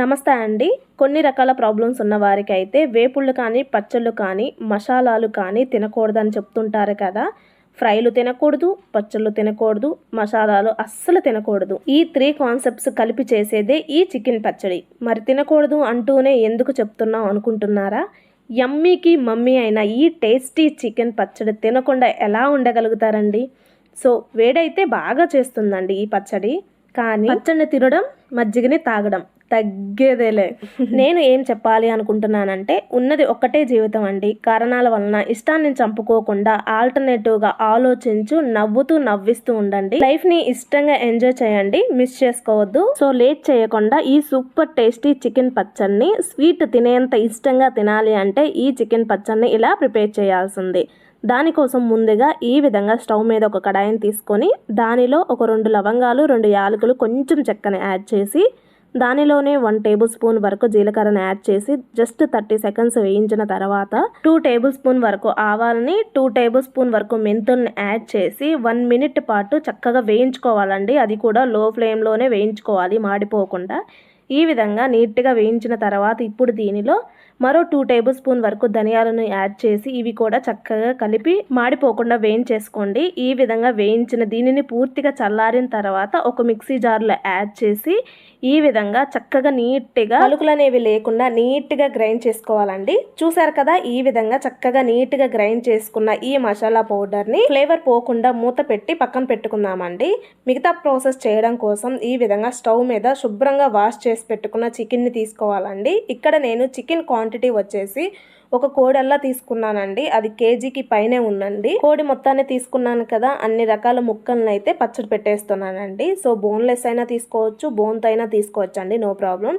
నమస్తే అండి. కొన్ని రకాల ప్రాబ్లమ్స్ ఉన్న వారికైతే వేపుళ్ళు కానీ, పచ్చళ్ళు కానీ, మసాలాలు కానీ తినకూడదని చెప్తుంటారు కదా! ఫ్రైలు తినకూడదు, పచ్చళ్ళు తినకూడదు, మసాలాలు అస్సలు తినకూడదు. ఈ 3 కాన్సెప్ట్స్ కలిపి చేసేదే ఈ చికెన్ పచ్చడి. మరి తినకూడదు అంటూనే ఎందుకు చెప్తున్నాం అనుకుంటున్నారా? యమ్మీకి మమ్మీ అయిన ఈ టేస్టీ చికెన్ పచ్చడి తినకుండా ఎలా ఉండగలుగుతారండి? సో వేడైతే బాగా చేస్తుందండి ఈ పచ్చడి. కానీ పచ్చడిని తినడం, మజ్జిగని తాగడం తగ్గేదేలే. నేను ఏం చెప్పాలి అనుకుంటున్నానంటే, ఉన్నది ఒక్కటే జీవితం అండి. కారణాల వలన ఇష్టాన్ని చంపుకోకుండా ఆల్టర్నేటివ్గా ఆలోచించు, నవ్వుతూ నవ్విస్తూ ఉండండి. లైఫ్ని ఇష్టంగా ఎంజాయ్ చేయండి, మిస్ చేసుకోవద్దు. సో లేట్ చేయకుండా ఈ సూపర్ టేస్టీ చికెన్ పచ్చడిని స్వీట్ తినేంత ఇష్టంగా తినాలి అంటే ఈ చికెన్ పచ్చడిని ఇలా ప్రిపేర్ చేయాల్సింది. దానికోసం ముందుగా ఈ విధంగా స్టవ్ మీద ఒక కడాయిని తీసుకొని దానిలో ఒక 2 లవంగాలు, 2 యాలకులు, కొంచెం చెక్కని యాడ్ చేసి దానిలోనే 1 టేబుల్ స్పూన్ వరకు జీలకర్రను యాడ్ చేసి జస్ట్ 30 సెకండ్స్ వేయించిన తర్వాత 2 టేబుల్ స్పూన్ వరకు ఆవాలని, 2 టేబుల్ స్పూన్ వరకు మెంతుల్ని యాడ్ చేసి 1 మినిట్ పాటు చక్కగా వేయించుకోవాలండి. అది కూడా లో ఫ్లేమ్లోనే వేయించుకోవాలి, మాడిపోకుండా. ఈ విధంగా నీట్గా వేయించిన తర్వాత ఇప్పుడు దీనిలో మరో 2 టేబుల్ స్పూన్ వరకు ధనియాలను యాడ్ చేసి ఇవి కూడా చక్కగా కలిపి మాడిపోకుండా వేయించేసుకోండి. ఈ విధంగా వేయించిన దీనిని పూర్తిగా చల్లారిన తర్వాత ఒక మిక్సీ జార్లో యాడ్ చేసి ఈ విధంగా చక్కగా నీట్గా పలుకులు అనేవి లేకుండా నీట్గా గ్రైండ్ చేసుకోవాలండి. చూసారు కదా, ఈ విధంగా చక్కగా నీట్గా గ్రైండ్ చేసుకున్న ఈ మసాలా పౌడర్ని ఫ్లేవర్ పోకుండా మూత పెట్టి పక్కన పెట్టుకుందామండి. మిగతా ప్రాసెస్ చేయడం కోసం ఈ విధంగా స్టవ్ మీద శుభ్రంగా వాష్ చేసి పెట్టుకున్న చికెన్ని తీసుకోవాలండి. ఇక్కడ నేను చికెన్ క్వాంటిటీ వచ్చేసి ఒక కోడల్లా తీసుకున్నానండి. అది కేజీకి పైనే ఉందండి. కోడి మొత్తాన్ని తీసుకున్నాను కదా, అన్ని రకాల ముక్కలను అయితే పచ్చడి పెట్టేస్తున్నానండి. సో బోన్లెస్ అయినా తీసుకోవచ్చు, బోన్తో అయినా తీసుకోవచ్చు అండి, నో ప్రాబ్లం.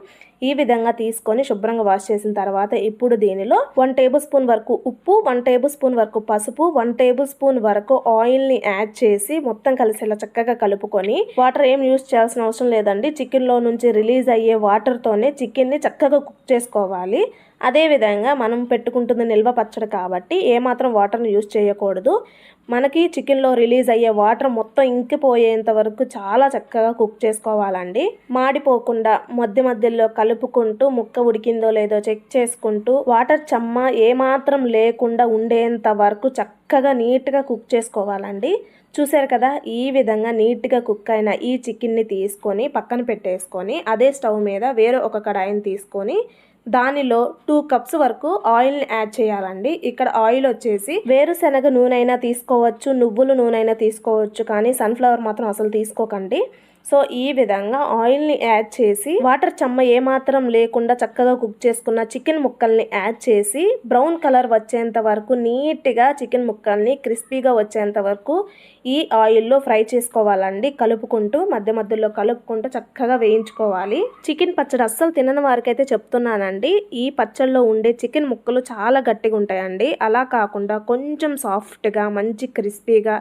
ఈ విధంగా తీసుకొని శుభ్రంగా వాష్ చేసిన తర్వాత ఇప్పుడు దీనిలో 1 టేబుల్ స్పూన్ వరకు ఉప్పు, 1 టేబుల్ స్పూన్ వరకు పసుపు, 1 టేబుల్ స్పూన్ వరకు ఆయిల్ని యాడ్ చేసి మొత్తం కలిసేలా చక్కగా కలుపుకొని, వాటర్ ఏం యూజ్ చేయాల్సిన అవసరం లేదండి. చికెన్లో నుంచి రిలీజ్ అయ్యే వాటర్తోనే చికెన్ని చక్కగా కుక్ చేసుకోవాలి. అదేవిధంగా మనం పెట్టుకుంటుంది నిల్వ పచ్చడి కాబట్టి ఏమాత్రం వాటర్ని యూజ్ చేయకూడదు. మనకి చికెన్లో రిలీజ్ అయ్యే వాటర్ మొత్తం ఇంకిపోయేంత వరకు చాలా చక్కగా కుక్ చేసుకోవాలండి. మాడిపోకుండా మధ్య మధ్యలో కలుపుకుంటూ ముక్క ఉడికిందో లేదో చెక్ చేసుకుంటూ వాటర్ చెమ్మ ఏమాత్రం లేకుండా ఉండేంత వరకు చక్కగా నీట్గా కుక్ చేసుకోవాలండి. చూసారు కదా, ఈ విధంగా నీట్గా కుక్ అయిన ఈ చికెన్ని తీసుకొని పక్కన పెట్టేసుకొని అదే స్టవ్ మీద వేరే ఒక కడాయిని తీసుకొని దానిలో 2 కప్స్ వరకు ఆయిల్ని యాడ్ చేయాలండి. ఇక్కడ ఆయిల్ వచ్చేసి వేరుశనగ నూనె అయినా తీసుకోవచ్చు, నువ్వుల నూనె అయినా తీసుకోవచ్చు, కానీ సన్ఫ్లవర్ మాత్రం అసలు తీసుకోకండి. సో ఈ విధంగా ఆయిల్ని యాడ్ చేసి వాటర్ చెమ్మ ఏమాత్రం లేకుండా చక్కగా కుక్ చేసుకున్న చికెన్ ముక్కల్ని యాడ్ చేసి బ్రౌన్ కలర్ వచ్చేంత వరకు నీట్గా చికెన్ ముక్కల్ని క్రిస్పీగా వచ్చేంత వరకు ఈ ఆయిల్లో ఫ్రై చేసుకోవాలండి. కలుపుకుంటూ మధ్య మధ్యలో కలుపుకుంటూ చక్కగా వేయించుకోవాలి. చికెన్ పచ్చడి అస్సలు తినని వారికైతే చెప్తున్నానండి, ఈ పచ్చడిలో ఉండే చికెన్ ముక్కలు చాలా గట్టిగా ఉంటాయండి. అలా కాకుండా కొంచెం సాఫ్ట్గా మంచి క్రిస్పీగా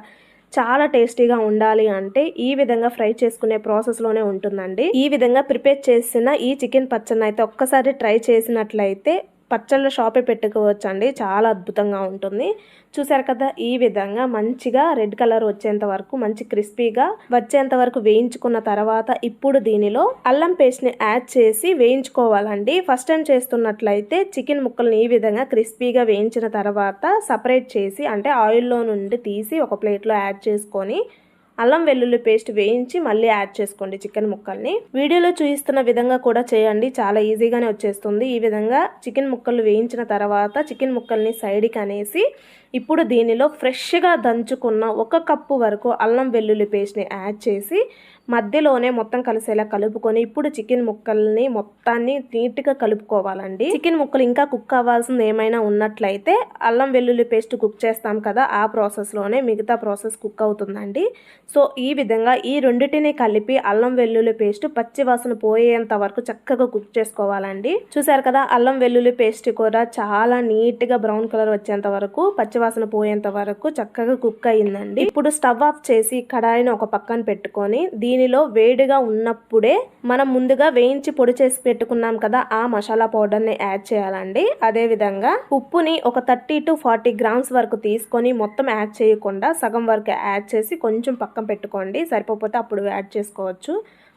చాలా టేస్టీగా ఉండాలి అంటే ఈ విధంగా ఫ్రై చేసుకునే ప్రాసెస్లోనే ఉంటుందండి. ఈ విధంగా ప్రిపేర్ చేసిన ఈ చికెన్ పచ్చడిని అయితే ఒక్కసారి ట్రై చేసినట్లయితే పచ్చళ్ళ షాపే పెట్టుకోవచ్చు అండి, చాలా అద్భుతంగా ఉంటుంది. చూసారు కదా, ఈ విధంగా మంచిగా రెడ్ కలర్ వచ్చేంత వరకు మంచి క్రిస్పీగా వచ్చేంత వరకు వేయించుకున్న తర్వాత ఇప్పుడు దీనిలో అల్లం పేస్ట్ని యాడ్ చేసి వేయించుకోవాలండి. ఫస్ట్ టైం చేస్తున్నట్లయితే చికెన్ ముక్కల్ని ఈ విధంగా క్రిస్పీగా వేయించిన తర్వాత సపరేట్ చేసి అంటే ఆయిల్లో నుండి తీసి ఒక ప్లేట్లో యాడ్ చేసుకొని అల్లం వెల్లుల్లి పేస్ట్ వేయించి మళ్ళీ యాడ్ చేసుకోండి చికెన్ ముక్కల్ని. వీడియోలో చూపిస్తున్న విధంగా కూడా చేయండి, చాలా ఈజీగానే వచ్చేస్తుంది. ఈ విధంగా చికెన్ ముక్కలు వేయించిన తర్వాత చికెన్ ముక్కల్ని సైడ్కి అనేసి ఇప్పుడు దీనిలో ఫ్రెష్గా దంచుకున్న 1 కప్పు వరకు అల్లం వెల్లుల్లి పేస్ట్ని యాడ్ చేసి మధ్యలోనే మొత్తం కలిసేలా కలుపుకొని ఇప్పుడు చికెన్ ముక్కల్ని మొత్తాన్ని నీట్గా కలుపుకోవాలండి. చికెన్ ముక్కలు ఇంకా కుక్ అవ్వాల్సింది ఏమైనా ఉన్నట్లయితే అల్లం వెల్లుల్లి పేస్ట్ కుక్ చేస్తాం కదా, ఆ ప్రాసెస్లోనే మిగతా ప్రాసెస్ కుక్ అవుతుందండి. సో ఈ విధంగా ఈ రెండింటిని కలిపి అల్లం వెల్లుల్లి పేస్ట్ పచ్చి వాసన పోయేంత వరకు చక్కగా కుక్ చేసుకోవాలండి. చూసారు కదా, అల్లం వెల్లుల్లి పేస్ట్ కూడా చాలా నీట్గా బ్రౌన్ కలర్ వచ్చేంత వరకు పచ్చివాసన పోయేంత వరకు చక్కగా కుక్ అయ్యిందండి. ఇప్పుడు స్టవ్ ఆఫ్ చేసి కడాయిని ఒక పక్కన పెట్టుకొని దీనిలో వేడిగా ఉన్నప్పుడే మనం ముందుగా వేయించి పొడి చేసి పెట్టుకున్నాం కదా ఆ మసాలా పౌడర్ని యాడ్ చేయాలండి. అదే విధంగా ఉప్పుని ఒక 30 to 40 గ్రామ్స్ వరకు తీసుకొని మొత్తం యాడ్ చేయకుండా సగం వరకు యాడ్ చేసి కొంచెం పక్కన పెట్టుకోండి, సరిపోతే అప్పుడు యాడ్ చేసుకోవచ్చు.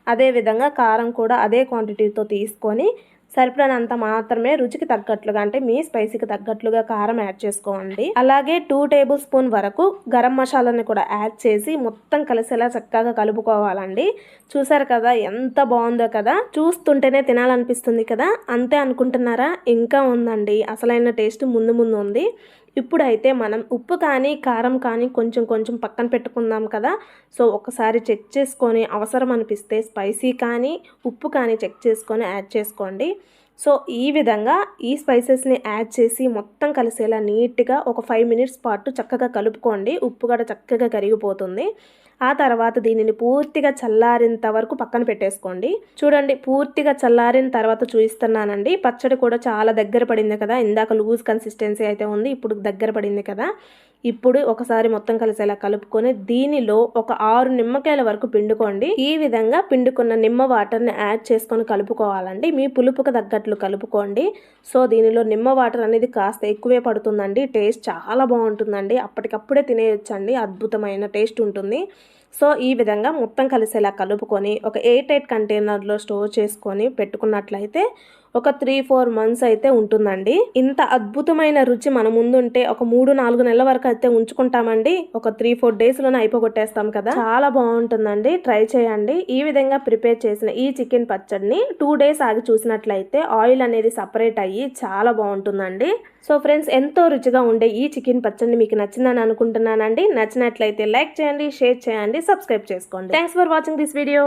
అదేవిధంగా కారం కూడా అదే క్వాంటిటీతో తీసుకొని సరిపడినంత మాత్రమే రుచికి తగ్గట్లుగా అంటే మీ స్పైసీకి తగ్గట్లుగా కారం యాడ్ చేసుకోండి. అలాగే 2 టేబుల్ స్పూన్ వరకు గరం మసాలాని కూడా యాడ్ చేసి మొత్తం కలిసేలా చక్కగా కలుపుకోవాలండి. చూసారు కదా ఎంత బాగుందో కదా, చూస్తుంటేనే తినాలనిపిస్తుంది కదా. అంతే అనుకుంటున్నారా? ఇంకా ఉందండి, అసలైన టేస్ట్ ముందు ముందు ఉంది. ఇప్పుడైతే మనం ఉప్పు కానీ కారం కానీ కొంచెం కొంచెం పక్కన పెట్టుకుందాం కదా. సో ఒకసారి చెక్ చేసుకొని అవసరం అనిపిస్తే స్పైసీ కానీ ఉప్పు కానీ చెక్ చేసుకొని యాడ్ చేసుకోండి. సో ఈ విధంగా ఈ స్పైసెస్ని యాడ్ చేసి మొత్తం కలిసేలా నీట్గా ఒక 5 మినిట్స్ పాటు చక్కగా కలుపుకోండి. ఉప్పు కూడా చక్కగా కరిగిపోతుంది. ఆ తర్వాత దీనిని పూర్తిగా చల్లారేంత వరకు పక్కన పెట్టేసుకోండి. చూడండి, పూర్తిగా చల్లారిన తర్వాత చూపిస్తున్నానండి. పచ్చడి కూడా చాలా దగ్గర పడింది కదా. ఇందాక లూజ్ కన్సిస్టెన్సీ అయితే ఉంది, ఇప్పుడు దగ్గర పడింది కదా. ఇప్పుడు ఒకసారి మొత్తం కలిసేలా కలుపుకొని దీనిలో ఒక 6 నిమ్మకాయల వరకు పిండుకోండి. ఈ విధంగా పిండుకున్న నిమ్మ వాటర్ని యాడ్ చేసుకొని కలుపుకోవాలండి. మీ పులుపుకు తగ్గట్లు కలుపుకోండి. సో దీనిలో నిమ్మ వాటర్ అనేది కాస్త ఎక్కువే పడుతుందండి. టేస్ట్ చాలా బాగుంటుందండి. అప్పటికప్పుడే తినేయొచ్చండి, అద్భుతమైన టేస్ట్ ఉంటుంది. సో ఈ విధంగా మొత్తం కలిసేలా కలుపుకొని ఒక ఎయిర్ టైట్ కంటైనర్లో స్టోర్ చేసుకొని పెట్టుకున్నట్లయితే ఒక 3-4 మంత్స్ అయితే ఉంటుందండి. ఇంత అద్భుతమైన రుచి మన ముందుంటే ఒక 3-4 నెలల వరకు అయితే ఉంచుకుంటామండి. ఒక 3-4 డేస్లోనే అయిపోగొట్టేస్తాం కదా. చాలా బాగుంటుందండి, ట్రై చేయండి. ఈ విధంగా ప్రిపేర్ చేసిన ఈ చికెన్ పచ్చడిని 2 డేస్ ఆగి చూసినట్లయితే ఆయిల్ అనేది సపరేట్ అయ్యి చాలా బాగుంటుందండి. సో ఫ్రెండ్స్, ఎంతో రుచిగా ఉండే ఈ చికెన్ పచ్చడిని మీకు నచ్చిందని అనుకుంటున్నానండి. నచ్చినట్లయితే లైక్ చేయండి, షేర్ చేయండి, సబ్స్క్రైబ్ చేసుకోండి. Thanks for watching this video.